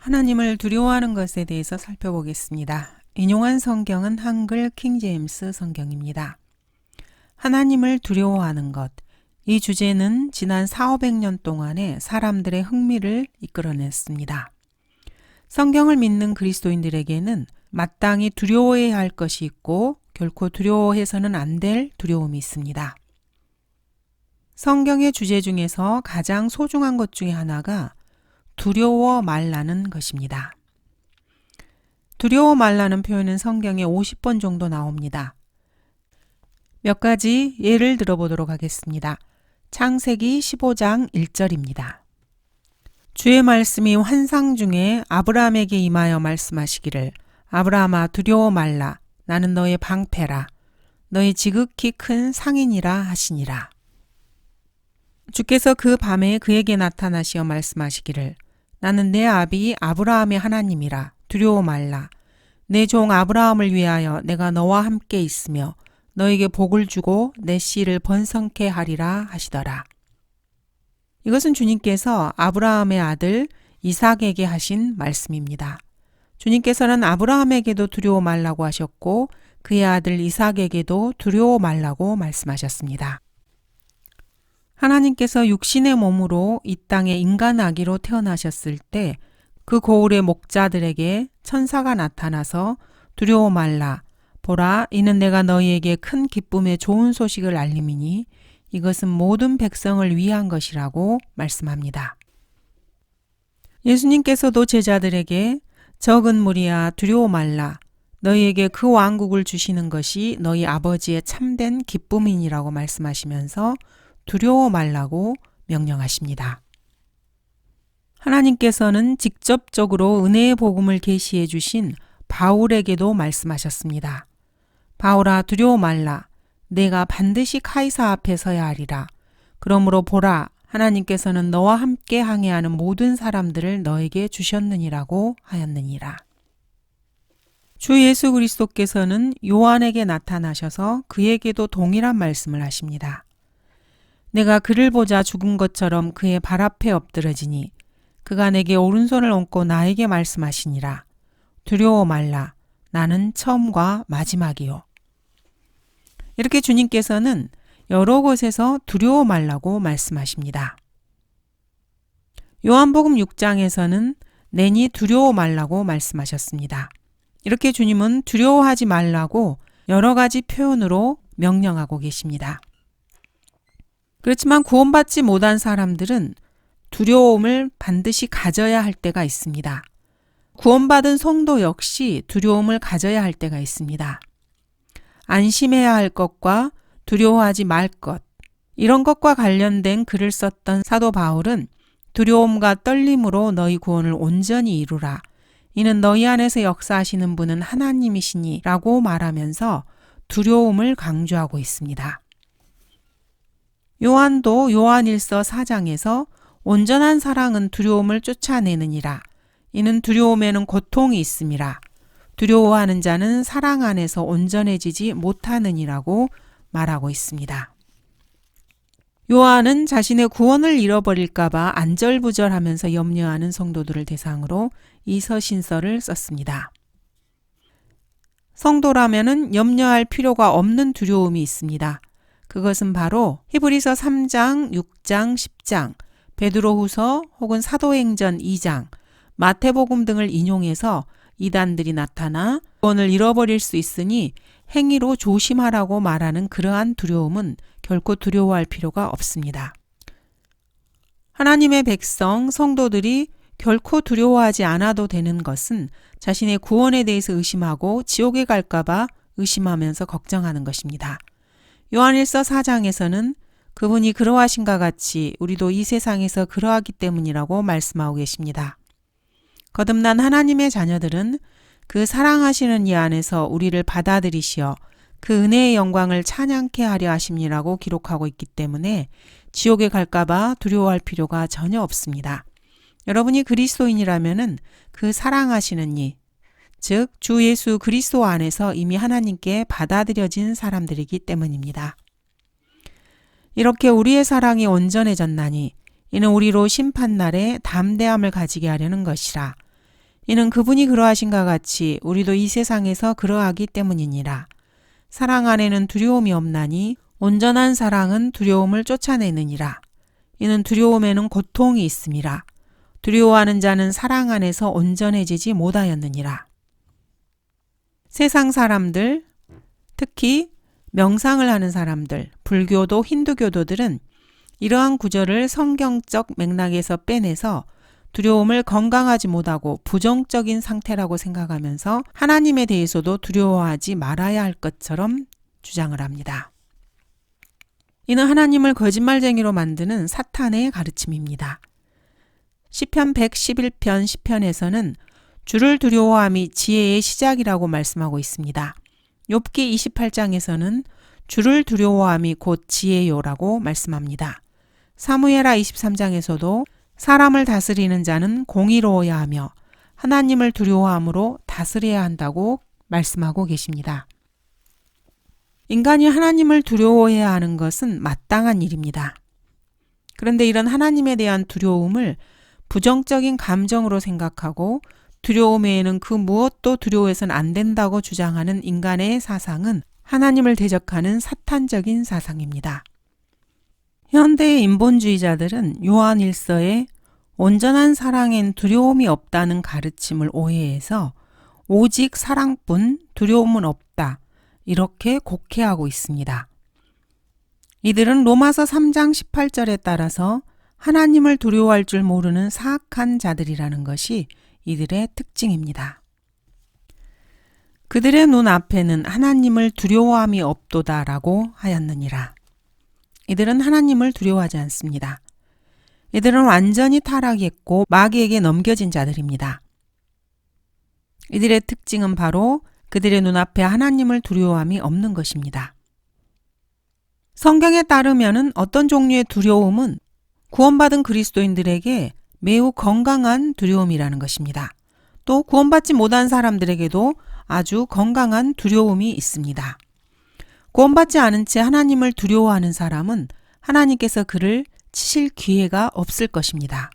하나님을 두려워하는 것에 대해서 살펴보겠습니다. 인용한 성경은 한글 킹제임스 성경입니다. 하나님을 두려워하는 것. 이 주제는 지난 400~500년 동안의 사람들의 흥미를 이끌어냈습니다. 성경을 믿는 그리스도인들에게는 마땅히 두려워해야 할 것이 있고 결코 두려워해서는 안 될 두려움이 있습니다. 성경의 주제 중에서 가장 소중한 것 중에 하나가 두려워 말라는 것입니다. 두려워 말라는 표현은 성경에 50번 정도 나옵니다. 몇 가지 예를 들어보도록 하겠습니다. 창세기 15장 1절입니다. 주의 말씀이 환상 중에 아브라함에게 임하여 말씀하시기를 아브라함아 두려워 말라 나는 너의 방패라 너의 지극히 큰 상인이라 하시니라. 주께서 그 밤에 그에게 나타나시어 말씀하시기를 나는 내 아비 아브라함의 하나님이라 두려워 말라 내 종 아브라함을 위하여 내가 너와 함께 있으며 너에게 복을 주고 내 씨를 번성케 하리라 하시더라. 이것은 주님께서 아브라함의 아들 이삭에게 하신 말씀입니다. 주님께서는 아브라함에게도 두려워 말라고 하셨고 그의 아들 이삭에게도 두려워 말라고 말씀하셨습니다. 하나님께서 육신의 몸으로 이 땅에 인간 아기로 태어나셨을 때 그 고을의 목자들에게 천사가 나타나서 두려워 말라 보라 이는 내가 너희에게 큰 기쁨의 좋은 소식을 알림이니 이것은 모든 백성을 위한 것이라고 말씀합니다. 예수님께서도 제자들에게 적은 무리야 두려워 말라 너희에게 그 왕국을 주시는 것이 너희 아버지의 참된 기쁨이니라고 말씀하시면서 두려워 말라고 명령하십니다. 하나님께서는 직접적으로 은혜의 복음을 계시해 주신 바울에게도 말씀하셨습니다. 바울아 두려워 말라 내가 반드시 카이사 앞에 서야 하리라. 그러므로 보라 하나님께서는 너와 함께 항해하는 모든 사람들을 너에게 주셨느니라고 하였느니라. 주 예수 그리스도께서는 요한에게 나타나셔서 그에게도 동일한 말씀을 하십니다. 내가 그를 보자 죽은 것처럼 그의 발 앞에 엎드러지니 그가 내게 오른손을 얹고 나에게 말씀하시니라. 두려워 말라. 나는 처음과 마지막이요. 이렇게 주님께서는 여러 곳에서 두려워 말라고 말씀하십니다. 요한복음 6장에서는 내니 두려워 말라고 말씀하셨습니다. 이렇게 주님은 두려워하지 말라고 여러 가지 표현으로 명령하고 계십니다. 그렇지만 구원받지 못한 사람들은 두려움을 반드시 가져야 할 때가 있습니다. 구원받은 성도 역시 두려움을 가져야 할 때가 있습니다. 안심해야 할 것과 두려워하지 말 것, 이런 것과 관련된 글을 썼던 사도 바울은 두려움과 떨림으로 너희 구원을 온전히 이루라. 이는 너희 안에서 역사하시는 분은 하나님이시니 라고 말하면서 두려움을 강조하고 있습니다. 요한도 요한일서 4장에서 온전한 사랑은 두려움을 쫓아내느니라. 이는 두려움에는 고통이 있음이라. 두려워하는 자는 사랑 안에서 온전해지지 못하느니라고 말하고 있습니다. 요한은 자신의 구원을 잃어버릴까 봐 안절부절하면서 염려하는 성도들을 대상으로 이 서신서를 썼습니다. 성도라면은 염려할 필요가 없는 두려움이 있습니다. 그것은 바로 히브리서 3장, 6장, 10장, 베드로후서 혹은 사도행전 2장, 마태복음 등을 인용해서 이단들이 나타나 구원을 잃어버릴 수 있으니 행위로 조심하라고 말하는 그러한 두려움은 결코 두려워할 필요가 없습니다. 하나님의 백성, 성도들이 결코 두려워하지 않아도 되는 것은 자신의 구원에 대해서 의심하고 지옥에 갈까 봐 의심하면서 걱정하는 것입니다. 요한일서 4장에서는 그분이 그러하신가 같이 우리도 이 세상에서 그러하기 때문이라고 말씀하고 계십니다. 거듭난 하나님의 자녀들은 그 사랑하시는 이 안에서 우리를 받아들이시어 그 은혜의 영광을 찬양케 하려 하심이라고 기록하고 있기 때문에 지옥에 갈까 봐 두려워할 필요가 전혀 없습니다. 여러분이 그리스도인이라면은 그 사랑하시는 이, 즉 주 예수 그리스도 안에서 이미 하나님께 받아들여진 사람들이기 때문입니다. 이렇게 우리의 사랑이 온전해졌나니 이는 우리로 심판날에 담대함을 가지게 하려는 것이라. 이는 그분이 그러하신가 같이 우리도 이 세상에서 그러하기 때문이니라. 사랑 안에는 두려움이 없나니 온전한 사랑은 두려움을 쫓아내느니라. 이는 두려움에는 고통이 있음이라. 두려워하는 자는 사랑 안에서 온전해지지 못하였느니라. 세상 사람들, 특히 명상을 하는 사람들, 불교도 힌두교도들은 이러한 구절을 성경적 맥락에서 빼내서 두려움을 건강하지 못하고 부정적인 상태라고 생각하면서 하나님에 대해서도 두려워하지 말아야 할 것처럼 주장을 합니다. 이는 하나님을 거짓말쟁이로 만드는 사탄의 가르침입니다. 시편 111편 10편에서는 주를 두려워함이 지혜의 시작이라고 말씀하고 있습니다. 욥기 28장에서는 주를 두려워함이 곧 지혜요라고 말씀합니다. 사무엘하 23장에서도 사람을 다스리는 자는 공의로워야 하며 하나님을 두려워함으로 다스려야 한다고 말씀하고 계십니다. 인간이 하나님을 두려워해야 하는 것은 마땅한 일입니다. 그런데 이런 하나님에 대한 두려움을 부정적인 감정으로 생각하고 두려움 외에는 그 무엇도 두려워해서는 안 된다고 주장하는 인간의 사상은 하나님을 대적하는 사탄적인 사상입니다. 현대의 인본주의자들은 요한 1서에 온전한 사랑엔 두려움이 없다는 가르침을 오해해서 오직 사랑뿐 두려움은 없다 이렇게 곡해하고 있습니다. 이들은 로마서 3장 18절에 따라서 하나님을 두려워할 줄 모르는 사악한 자들이라는 것이 이들의 특징입니다. 그들의 눈앞에는 하나님을 두려워함이 없도다라고 하였느니라. 이들은 하나님을 두려워하지 않습니다. 이들은 완전히 타락했고 마귀에게 넘겨진 자들입니다. 이들의 특징은 바로 그들의 눈앞에 하나님을 두려워함이 없는 것입니다. 성경에 따르면 어떤 종류의 두려움은 구원받은 그리스도인들에게 매우 건강한 두려움이라는 것입니다. 또 구원받지 못한 사람들에게도 아주 건강한 두려움이 있습니다. 구원받지 않은 채 하나님을 두려워하는 사람은 하나님께서 그를 치실 기회가 없을 것입니다.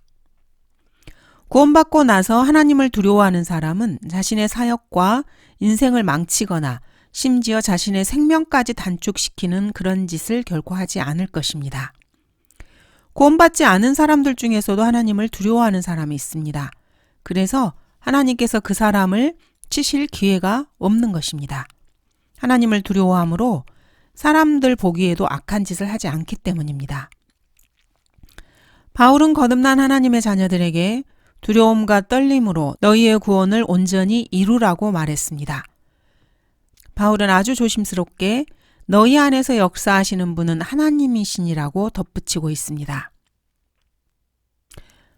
구원받고 나서 하나님을 두려워하는 사람은 자신의 사역과 인생을 망치거나 심지어 자신의 생명까지 단축시키는 그런 짓을 결코 하지 않을 것입니다. 구원받지 않은 사람들 중에서도 하나님을 두려워하는 사람이 있습니다. 그래서 하나님께서 그 사람을 치실 기회가 없는 것입니다. 하나님을 두려워함으로 사람들 보기에도 악한 짓을 하지 않기 때문입니다. 바울은 거듭난 하나님의 자녀들에게 두려움과 떨림으로 너희의 구원을 온전히 이루라고 말했습니다. 바울은 아주 조심스럽게 너희 안에서 역사하시는 분은 하나님이시니라고 덧붙이고 있습니다.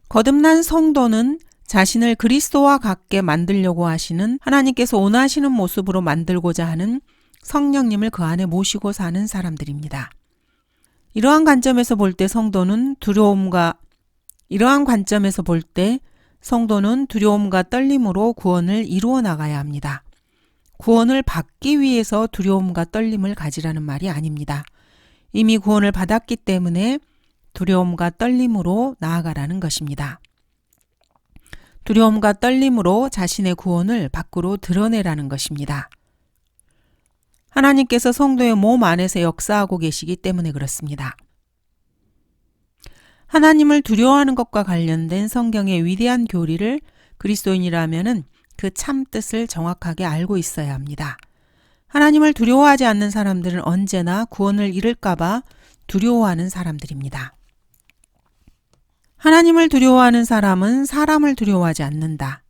거듭난 성도는 자신을 그리스도와 같게 만들려고 하시는 하나님께서 원하시는 모습으로 만들고자 하는 성령님을 그 안에 모시고 사는 사람들입니다. 이러한 관점에서 볼 때 성도는 두려움과 떨림으로 구원을 이루어 나가야 합니다. 구원을 받기 위해서 두려움과 떨림을 가지라는 말이 아닙니다. 이미 구원을 받았기 때문에 두려움과 떨림으로 나아가라는 것입니다. 두려움과 떨림으로 자신의 구원을 밖으로 드러내라는 것입니다. 하나님께서 성도의 몸 안에서 역사하고 계시기 때문에 그렇습니다. 하나님을 두려워하는 것과 관련된 성경의 위대한 교리를 그리스도인이라면은 그 참뜻을 정확하게 알고 있어야 합니다. 하나님을 두려워하지 않는 사람들은 언제나 구원을 잃을까봐 두려워하는 사람들입니다. 하나님을 두려워하는 사람은 사람을 두려워하지 않는다.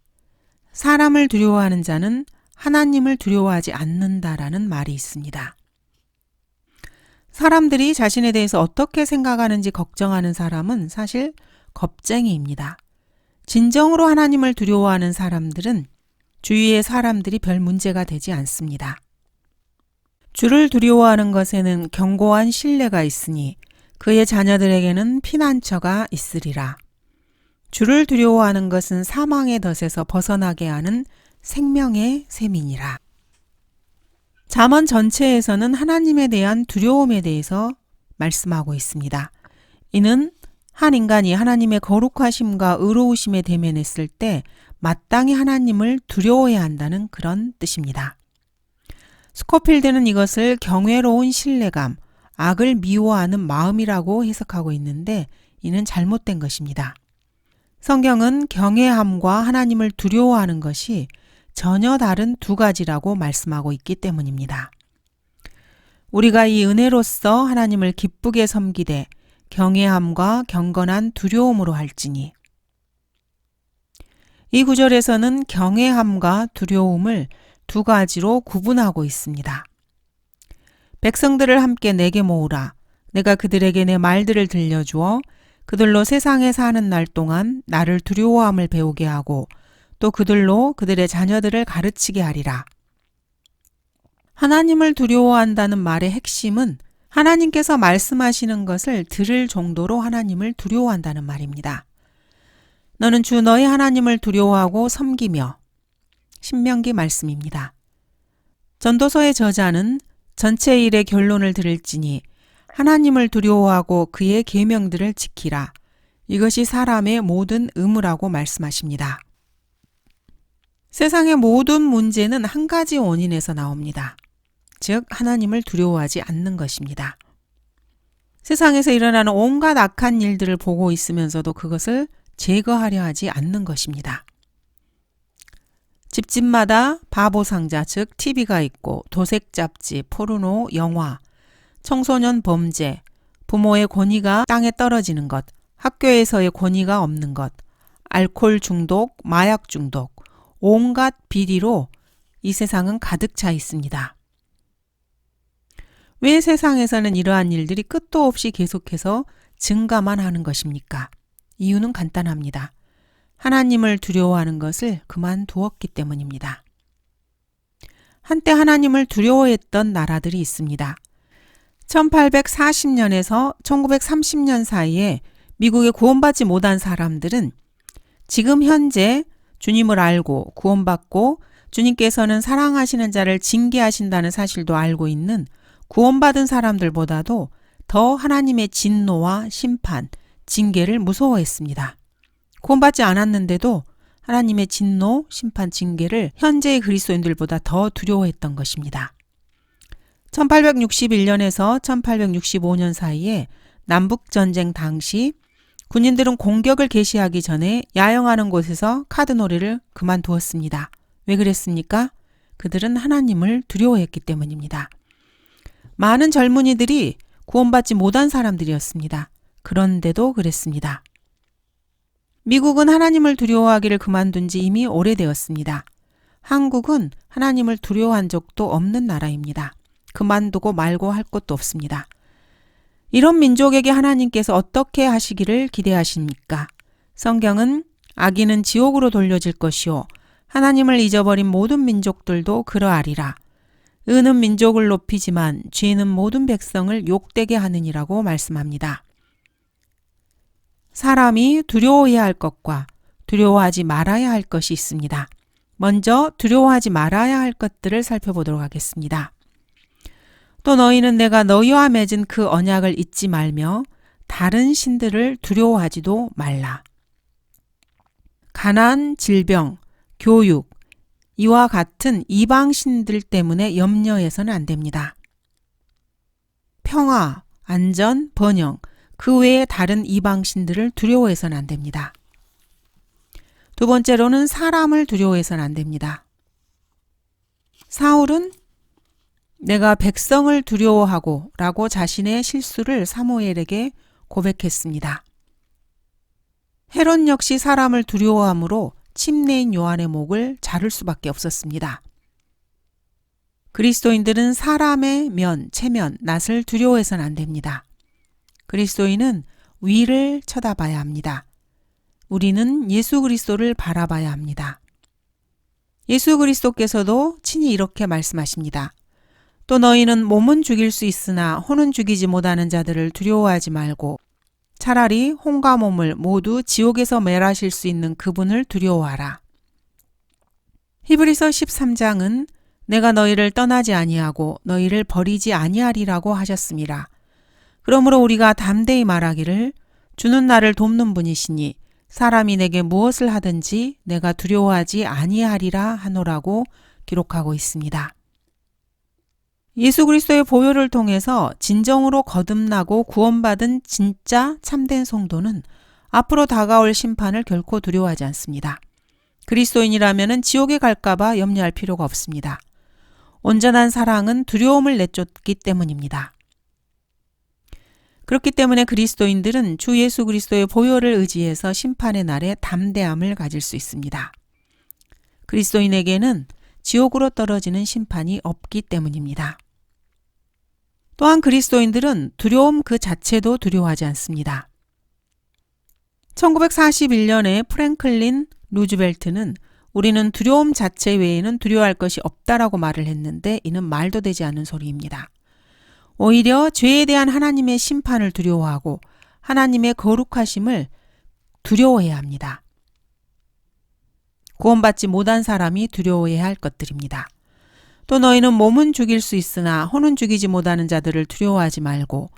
사람을 두려워하는 자는 하나님을 두려워하지 않는다라는 말이 있습니다. 사람들이 자신에 대해서 어떻게 생각하는지 걱정하는 사람은 사실 겁쟁이입니다. 진정으로 하나님을 두려워하는 사람들은 주위의 사람들이 별 문제가 되지 않습니다. 주를 두려워하는 것에는 견고한 신뢰가 있으니 그의 자녀들에게는 피난처가 있으리라. 주를 두려워하는 것은 사망의 덫에서 벗어나게 하는 생명의 셈이니라. 잠언 전체에서는 하나님에 대한 두려움에 대해서 말씀하고 있습니다. 이는 한 인간이 하나님의 거룩하심과 의로우심에 대면했을 때 마땅히 하나님을 두려워해야 한다는 그런 뜻입니다. 스코필드는 이것을 경외로운 신뢰감, 악을 미워하는 마음이라고 해석하고 있는데 이는 잘못된 것입니다. 성경은 경외함과 하나님을 두려워하는 것이 전혀 다른 두 가지라고 말씀하고 있기 때문입니다. 우리가 이 은혜로서 하나님을 기쁘게 섬기되 경외함과 경건한 두려움으로 할지니. 이 구절에서는 경외함과 두려움을 두 가지로 구분하고 있습니다. 백성들을 함께 내게 모으라. 내가 그들에게 내 말들을 들려주어 그들로 세상에 사는 날 동안 나를 두려워함을 배우게 하고 또 그들로 그들의 자녀들을 가르치게 하리라. 하나님을 두려워한다는 말의 핵심은 하나님께서 말씀하시는 것을 들을 정도로 하나님을 두려워한다는 말입니다. 너는 주 너의 하나님을 두려워하고 섬기며. 신명기 말씀입니다. 전도서의 저자는 전체 일의 결론을 들을지니 하나님을 두려워하고 그의 계명들을 지키라. 이것이 사람의 모든 의무라고 말씀하십니다. 세상의 모든 문제는 한 가지 원인에서 나옵니다. 즉 하나님을 두려워하지 않는 것입니다. 세상에서 일어나는 온갖 악한 일들을 보고 있으면서도 그것을 제거하려 하지 않는 것입니다. 집집마다 바보상자 즉 TV가 있고 도색 잡지, 포르노, 영화, 청소년 범죄, 부모의 권위가 땅에 떨어지는 것, 학교에서의 권위가 없는 것, 알코올 중독, 마약 중독, 온갖 비리로 이 세상은 가득 차 있습니다. 왜 세상에서는 이러한 일들이 끝도 없이 계속해서 증가만 하는 것입니까? 이유는 간단합니다. 하나님을 두려워하는 것을 그만두었기 때문입니다. 한때 하나님을 두려워했던 나라들이 있습니다. 1840년에서 1930년 사이에 미국에 구원받지 못한 사람들은 지금 현재 주님을 알고 구원받고 주님께서는 사랑하시는 자를 징계하신다는 사실도 알고 있는 구원받은 사람들보다도 더 하나님의 진노와 심판, 징계를 무서워했습니다. 구원받지 않았는데도 하나님의 진노, 심판, 징계를 현재의 그리스도인들보다 더 두려워했던 것입니다. 1861년에서 1865년 사이에 남북전쟁 당시 군인들은 공격을 개시하기 전에 야영하는 곳에서 카드놀이를 그만두었습니다. 왜 그랬습니까? 그들은 하나님을 두려워했기 때문입니다. 많은 젊은이들이 구원받지 못한 사람들이었습니다. 그런데도 그랬습니다. 미국은 하나님을 두려워하기를 그만둔 지 이미 오래되었습니다. 한국은 하나님을 두려워한 적도 없는 나라입니다. 그만두고 말고 할 것도 없습니다. 이런 민족에게 하나님께서 어떻게 하시기를 기대하십니까? 성경은 악인은 지옥으로 돌려질 것이요 하나님을 잊어버린 모든 민족들도 그러하리라. 의는 민족을 높이지만 죄는 모든 백성을 욕되게 하느니라고 말씀합니다. 사람이 두려워해야 할 것과 두려워하지 말아야 할 것이 있습니다. 먼저 두려워하지 말아야 할 것들을 살펴보도록 하겠습니다. 또 너희는 내가 너희와 맺은 그 언약을 잊지 말며 다른 신들을 두려워하지도 말라. 가난, 질병, 교육, 이와 같은 이방 신들 때문에 염려해서는 안 됩니다. 평화, 안전, 번영, 그 외에 다른 이방 신들을 두려워해서는 안 됩니다. 두 번째로는 사람을 두려워해서는 안 됩니다. 사울은 내가 백성을 두려워하고 라고 자신의 실수를 사무엘에게 고백했습니다. 헤롯 역시 사람을 두려워함으로 침례인 요한의 목을 자를 수밖에 없었습니다. 그리스도인들은 사람의 면, 체면, 낯을 두려워해서는 안 됩니다. 그리스도인은 위를 쳐다봐야 합니다. 우리는 예수 그리스도를 바라봐야 합니다. 예수 그리스도께서도 친히 이렇게 말씀하십니다. 또 너희는 몸은 죽일 수 있으나 혼은 죽이지 못하는 자들을 두려워하지 말고 차라리 혼과 몸을 모두 지옥에서 멸하실 수 있는 그분을 두려워하라. 히브리서 13장은 내가 너희를 떠나지 아니하고 너희를 버리지 아니하리라고 하셨습니다. 그러므로 우리가 담대히 말하기를 주는 나를 돕는 분이시니 사람이 내게 무엇을 하든지 내가 두려워하지 아니하리라 하노라고 기록하고 있습니다. 예수 그리스도의 보혈을 통해서 진정으로 거듭나고 구원받은 진짜 참된 성도는 앞으로 다가올 심판을 결코 두려워하지 않습니다. 그리스도인이라면 지옥에 갈까봐 염려할 필요가 없습니다. 온전한 사랑은 두려움을 내쫓기 때문입니다. 그렇기 때문에 그리스도인들은 주 예수 그리스도의 보혈을 의지해서 심판의 날에 담대함을 가질 수 있습니다. 그리스도인에게는 지옥으로 떨어지는 심판이 없기 때문입니다. 또한 그리스도인들은 두려움 그 자체도 두려워하지 않습니다. 1941년에 프랭클린 루즈벨트는 우리는 두려움 자체 외에는 두려워할 것이 없다라고 말을 했는데 이는 말도 되지 않는 소리입니다. 오히려 죄에 대한 하나님의 심판을 두려워하고 하나님의 거룩하심을 두려워해야 합니다. 구원받지 못한 사람이 두려워해야 할 것들입니다. 또 너희는 몸은 죽일 수 있으나 혼은 죽이지 못하는 자들을 두려워하지 말고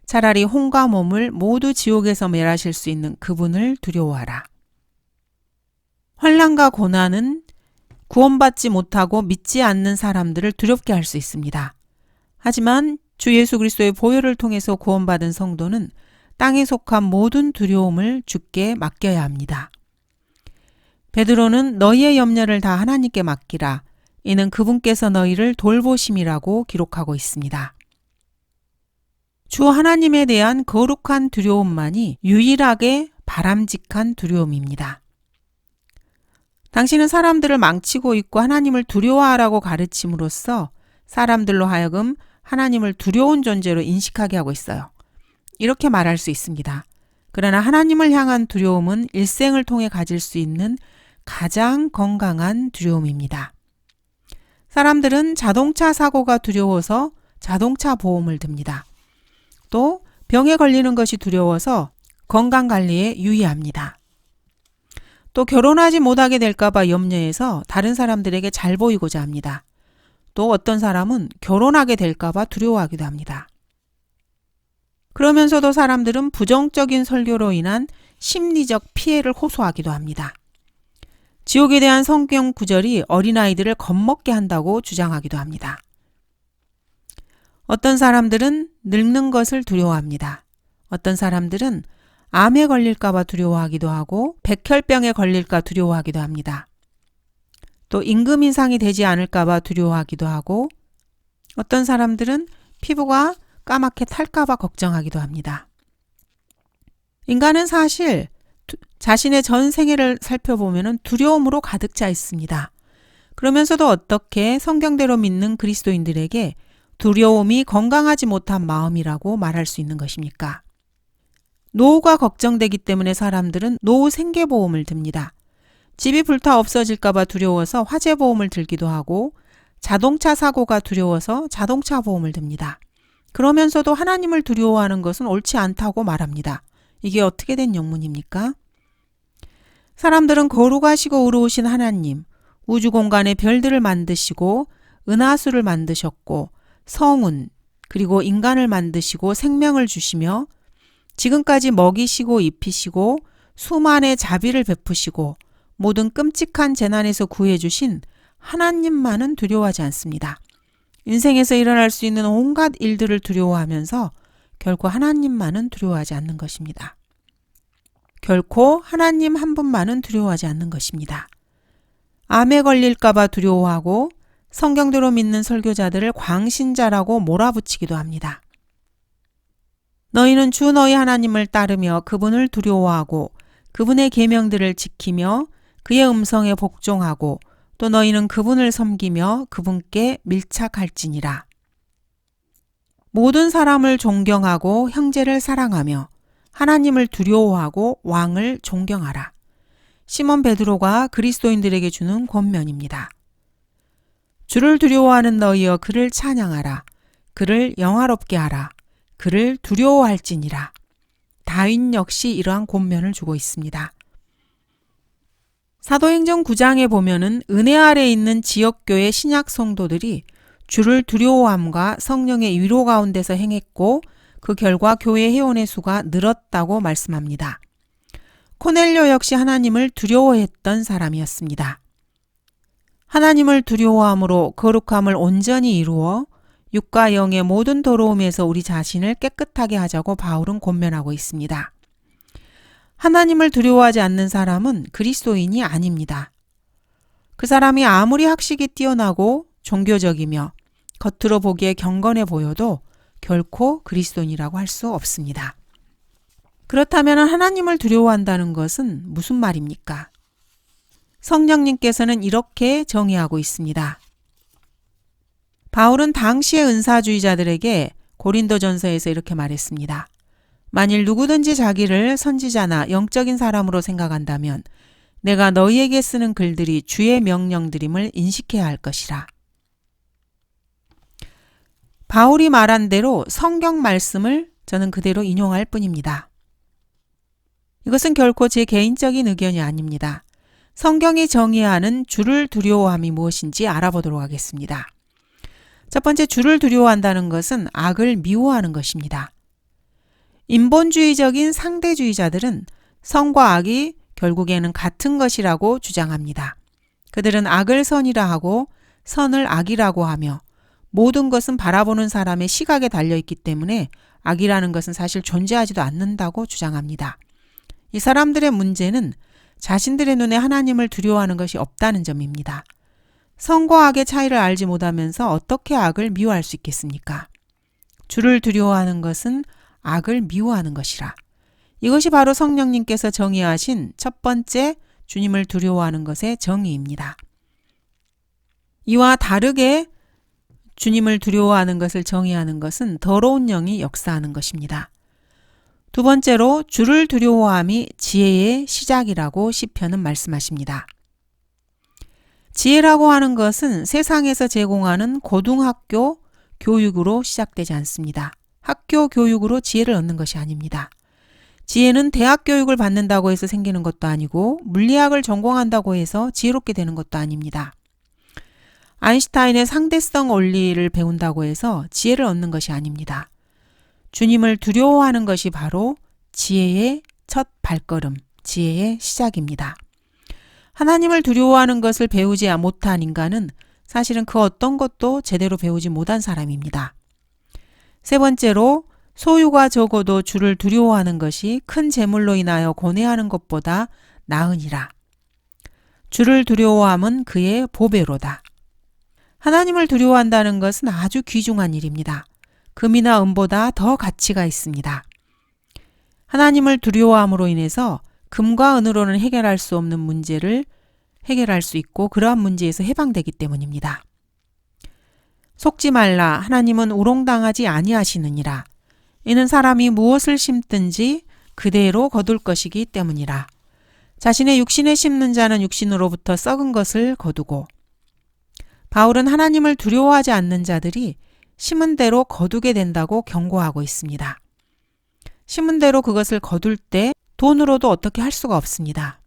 차라리 혼과 몸을 모두 지옥에서 멸하실 수 있는 그분을 두려워하라. 환난과 고난은 구원받지 못하고 믿지 않는 사람들을 두렵게 할 수 있습니다. 하지만 주 예수 그리스도의 보혈을 통해서 구원받은 성도는 땅에 속한 모든 두려움을 주께 맡겨야 합니다. 베드로는 너희의 염려를 다 하나님께 맡기라. 이는 그분께서 너희를 돌보심이라고 기록하고 있습니다. 주 하나님에 대한 거룩한 두려움만이 유일하게 바람직한 두려움입니다. 당신은 사람들을 망치고 있고 하나님을 두려워하라고 가르침으로써 사람들로 하여금 하나님을 두려운 존재로 인식하게 하고 있어요. 이렇게 말할 수 있습니다. 그러나 하나님을 향한 두려움은 일생을 통해 가질 수 있는 가장 건강한 두려움입니다. 사람들은 자동차 사고가 두려워서 자동차 보험을 듭니다. 또 병에 걸리는 것이 두려워서 건강관리에 유의합니다. 또 결혼하지 못하게 될까봐 염려해서 다른 사람들에게 잘 보이고자 합니다. 또 어떤 사람은 결혼하게 될까봐 두려워하기도 합니다. 그러면서도 사람들은 부정적인 설교로 인한 심리적 피해를 호소하기도 합니다. 지옥에 대한 성경 구절이 어린아이들을 겁먹게 한다고 주장하기도 합니다. 어떤 사람들은 늙는 것을 두려워합니다. 어떤 사람들은 암에 걸릴까봐 두려워하기도 하고 백혈병에 걸릴까 두려워하기도 합니다. 또 임금 인상이 되지 않을까봐 두려워하기도 하고 어떤 사람들은 피부가 까맣게 탈까봐 걱정하기도 합니다. 인간은 사실 자신의 전 생애를 살펴보면 두려움으로 가득 차 있습니다. 그러면서도 어떻게 성경대로 믿는 그리스도인들에게 두려움이 건강하지 못한 마음이라고 말할 수 있는 것입니까? 노후가 걱정되기 때문에 사람들은 노후 생계보험을 듭니다. 집이 불타 없어질까봐 두려워서 화재보험을 들기도 하고 자동차 사고가 두려워서 자동차 보험을 듭니다. 그러면서도 하나님을 두려워하는 것은 옳지 않다고 말합니다. 이게 어떻게 된 영문입니까? 사람들은 거룩하시고 의로우신 하나님, 우주 공간에 별들을 만드시고 은하수를 만드셨고 성운, 그리고 인간을 만드시고 생명을 주시며 지금까지 먹이시고 입히시고 수만의 자비를 베푸시고 모든 끔찍한 재난에서 구해주신 하나님만은 두려워하지 않습니다. 인생에서 일어날 수 있는 온갖 일들을 두려워하면서 결코 하나님만은 두려워하지 않는 것입니다. 결코 하나님 한 분만은 두려워하지 않는 것입니다. 암에 걸릴까봐 두려워하고 성경대로 믿는 설교자들을 광신자라고 몰아붙이기도 합니다. 너희는 주 너희 하나님을 따르며 그분을 두려워하고 그분의 계명들을 지키며 그의 음성에 복종하고 또 너희는 그분을 섬기며 그분께 밀착할지니라. 모든 사람을 존경하고 형제를 사랑하며 하나님을 두려워하고 왕을 존경하라. 시몬 베드로가 그리스도인들에게 주는 권면입니다. 주를 두려워하는 너희여 그를 찬양하라. 그를 영화롭게 하라. 그를 두려워할지니라. 다윈 역시 이러한 권면을 주고 있습니다. 사도행전 9장에 보면은 은혜 아래 있는 지역교회 신약 성도들이 주를 두려워함과 성령의 위로 가운데서 행했고 그 결과 교회 회원의 수가 늘었다고 말씀합니다. 코넬료 역시 하나님을 두려워했던 사람이었습니다. 하나님을 두려워함으로 거룩함을 온전히 이루어 육과 영의 모든 더러움에서 우리 자신을 깨끗하게 하자고 바울은 권면하고 있습니다. 하나님을 두려워하지 않는 사람은 그리스도인이 아닙니다. 그 사람이 아무리 학식이 뛰어나고 종교적이며 겉으로 보기에 경건해 보여도 결코 그리스도인이라고 할 수 없습니다. 그렇다면 하나님을 두려워한다는 것은 무슨 말입니까? 성령님께서는 이렇게 정의하고 있습니다. 바울은 당시의 은사주의자들에게 고린도전서에서 이렇게 말했습니다. 만일 누구든지 자기를 선지자나 영적인 사람으로 생각한다면 내가 너희에게 쓰는 글들이 주의 명령들임을 인식해야 할 것이라. 바울이 말한 대로 성경 말씀을 저는 그대로 인용할 뿐입니다. 이것은 결코 제 개인적인 의견이 아닙니다. 성경이 정의하는 주를 두려워함이 무엇인지 알아보도록 하겠습니다. 첫 번째, 주를 두려워한다는 것은 악을 미워하는 것입니다. 인본주의적인 상대주의자들은 선과 악이 결국에는 같은 것이라고 주장합니다. 그들은 악을 선이라 하고 선을 악이라고 하며 모든 것은 바라보는 사람의 시각에 달려있기 때문에 악이라는 것은 사실 존재하지도 않는다고 주장합니다. 이 사람들의 문제는 자신들의 눈에 하나님을 두려워하는 것이 없다는 점입니다. 선과 악의 차이를 알지 못하면서 어떻게 악을 미워할 수 있겠습니까? 주를 두려워하는 것은 악을 미워하는 것이라. 이것이 바로 성령님께서 정의하신 첫 번째 주님을 두려워하는 것의 정의입니다. 이와 다르게 주님을 두려워하는 것을 정의하는 것은 더러운 영이 역사하는 것입니다. 두 번째로 주를 두려워함이 지혜의 시작이라고 시편은 말씀하십니다. 지혜라고 하는 것은 세상에서 제공하는 고등학교 교육으로 시작되지 않습니다. 학교 교육으로 지혜를 얻는 것이 아닙니다. 지혜는 대학 교육을 받는다고 해서 생기는 것도 아니고 물리학을 전공한다고 해서 지혜롭게 되는 것도 아닙니다. 아인슈타인의 상대성 원리를 배운다고 해서 지혜를 얻는 것이 아닙니다. 주님을 두려워하는 것이 바로 지혜의 첫 발걸음, 지혜의 시작입니다. 하나님을 두려워하는 것을 배우지 못한 인간은 사실은 그 어떤 것도 제대로 배우지 못한 사람입니다. 세 번째로 소유가 적어도 주를 두려워하는 것이 큰 재물로 인하여 고뇌하는 것보다 나으니라. 주를 두려워함은 그의 보배로다. 하나님을 두려워한다는 것은 아주 귀중한 일입니다. 금이나 은보다 더 가치가 있습니다. 하나님을 두려워함으로 인해서 금과 은으로는 해결할 수 없는 문제를 해결할 수 있고 그러한 문제에서 해방되기 때문입니다. 속지 말라. 하나님은 우롱당하지 아니하시느니라. 이는 사람이 무엇을 심든지 그대로 거둘 것이기 때문이라. 자신의 육신에 심는 자는 육신으로부터 썩은 것을 거두고. 바울은 하나님을 두려워하지 않는 자들이 심은 대로 거두게 된다고 경고하고 있습니다. 심은 대로 그것을 거둘 때 돈으로도 어떻게 할 수가 없습니다.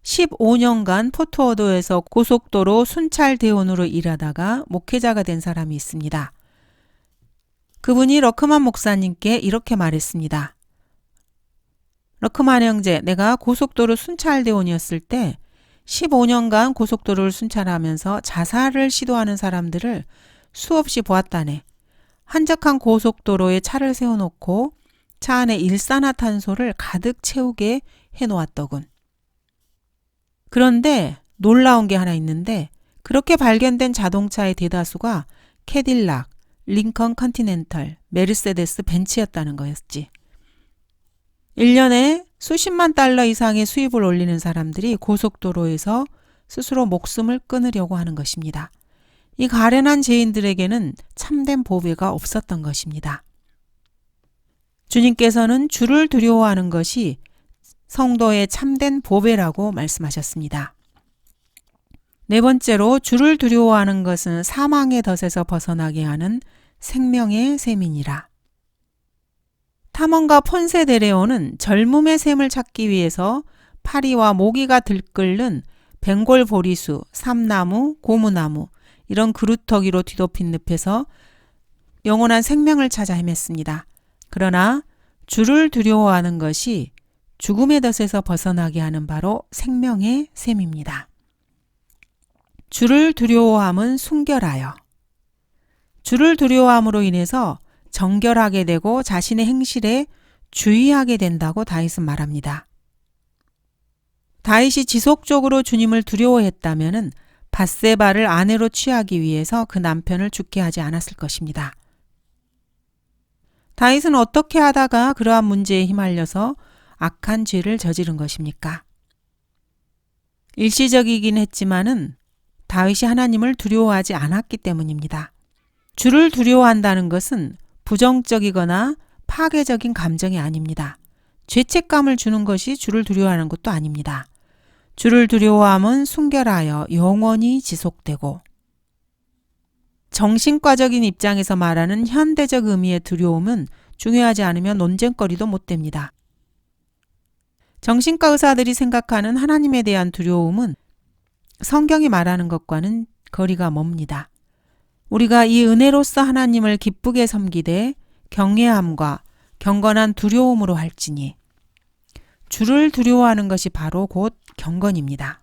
15년간 포트워드에서 고속도로 순찰 대원으로 일하다가 목회자가 된 사람이 있습니다. 그분이 러크만 목사님께 이렇게 말했습니다. 러크만 형제, 내가 고속도로 순찰 대원이었을 때 15년간 고속도로를 순찰하면서 자살을 시도하는 사람들을 수없이 보았다네. 한적한 고속도로에 차를 세워놓고 차 안에 일산화탄소를 가득 채우게 해놓았더군. 그런데 놀라운 게 하나 있는데 그렇게 발견된 자동차의 대다수가 캐딜락, 링컨 컨티넨털, 메르세데스 벤츠였다는 거였지. 1년에 수십만 달러 이상의 수입을 올리는 사람들이 고속도로에서 스스로 목숨을 끊으려고 하는 것입니다. 이 가련한 죄인들에게는 참된 보배가 없었던 것입니다. 주님께서는 주를 두려워하는 것이 성도의 참된 보배라고 말씀하셨습니다. 네 번째로 주를 두려워하는 것은 사망의 덫에서 벗어나게 하는 생명의 셈이니라. 탐험가 폰세 데레오는 젊음의 셈을 찾기 위해서 파리와 모기가 들끓는 벵골 보리수, 삼나무, 고무나무 이런 그루터기로 뒤덮인 늪에서 영원한 생명을 찾아 헤맸습니다. 그러나 주를 두려워하는 것이 죽음의 덫에서 벗어나게 하는 바로 생명의 샘입니다. 주를 두려워함은 순결하여. 주를 두려워함으로 인해서 정결하게 되고 자신의 행실에 주의하게 된다고 다윗은 말합니다. 다윗이 지속적으로 주님을 두려워했다면 밧세바를 아내로 취하기 위해서 그 남편을 죽게 하지 않았을 것입니다. 다윗은 어떻게 하다가 그러한 문제에 휘말려서 악한 죄를 저지른 것입니까? 일시적이긴 했지만은 다윗이 하나님을 두려워하지 않았기 때문입니다. 주를 두려워한다는 것은 부정적이거나 파괴적인 감정이 아닙니다. 죄책감을 주는 것이 주를 두려워하는 것도 아닙니다. 주를 두려워함은 순결하여 영원히 지속되고, 정신과적인 입장에서 말하는 현대적 의미의 두려움은 중요하지 않으면 논쟁거리도 못 됩니다. 정신과 의사들이 생각하는 하나님에 대한 두려움은 성경이 말하는 것과는 거리가 멉니다. 우리가 이 은혜로서 하나님을 기쁘게 섬기되 경외함과 경건한 두려움으로 할지니, 주를 두려워하는 것이 바로 곧 경건입니다.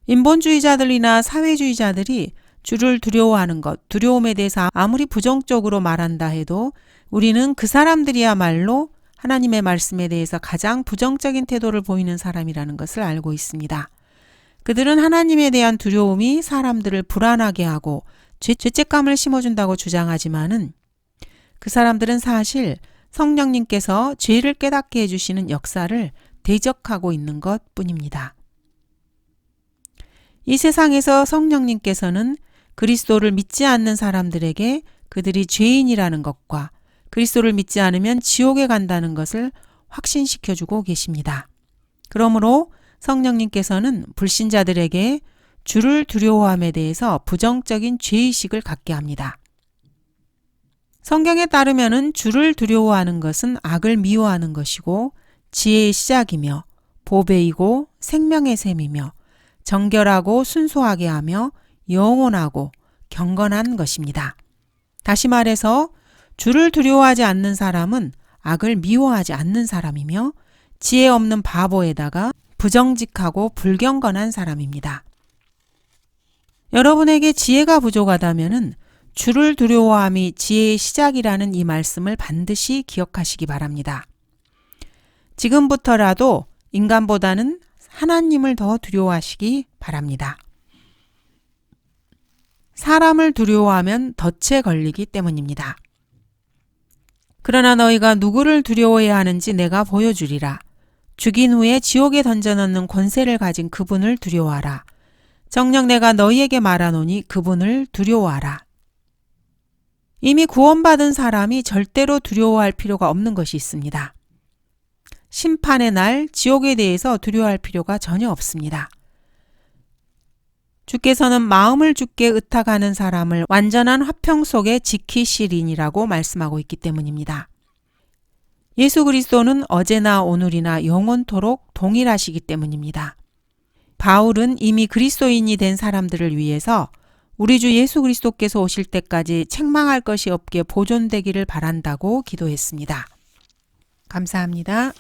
인본주의자들이나 사회주의자들이 주를 두려워하는 것, 두려움에 대해서 아무리 부정적으로 말한다 해도 우리는 그 사람들이야말로 하나님의 말씀에 대해서 가장 부정적인 태도를 보이는 사람이라는 것을 알고 있습니다. 그들은 하나님에 대한 두려움이 사람들을 불안하게 하고 죄책감을 심어준다고 주장하지만은 그 사람들은 사실 성령님께서 죄를 깨닫게 해주시는 역사를 대적하고 있는 것 뿐입니다. 이 세상에서 성령님께서는 그리스도를 믿지 않는 사람들에게 그들이 죄인이라는 것과 그리스도를 믿지 않으면 지옥에 간다는 것을 확신시켜주고 계십니다. 그러므로 성령님께서는 불신자들에게 주를 두려워함에 대해서 부정적인 죄의식을 갖게 합니다. 성경에 따르면은 주를 두려워하는 것은 악을 미워하는 것이고 지혜의 시작이며 보배이고 생명의 샘이며 정결하고 순수하게 하며 영원하고 경건한 것입니다. 다시 말해서 주를 두려워하지 않는 사람은 악을 미워하지 않는 사람이며 지혜 없는 바보에다가 부정직하고 불경건한 사람입니다. 여러분에게 지혜가 부족하다면은 주를 두려워함이 지혜의 시작이라는 이 말씀을 반드시 기억하시기 바랍니다. 지금부터라도 인간보다는 하나님을 더 두려워하시기 바랍니다. 사람을 두려워하면 덫에 걸리기 때문입니다. 그러나 너희가 누구를 두려워해야 하는지 내가 보여주리라. 죽인 후에 지옥에 던져넣는 권세를 가진 그분을 두려워하라. 정녕 내가 너희에게 말하노니 그분을 두려워하라. 이미 구원받은 사람이 절대로 두려워할 필요가 없는 것이 있습니다. 심판의 날 지옥에 대해서 두려워할 필요가 전혀 없습니다. 주께서는 마음을 주께 의탁하는 사람을 완전한 화평 속에 지키시리니라고 말씀하고 있기 때문입니다. 예수 그리스도는 어제나 오늘이나 영원토록 동일하시기 때문입니다. 바울은 이미 그리스도인이 된 사람들을 위해서 우리 주 예수 그리스도께서 오실 때까지 책망할 것이 없게 보존되기를 바란다고 기도했습니다. 감사합니다.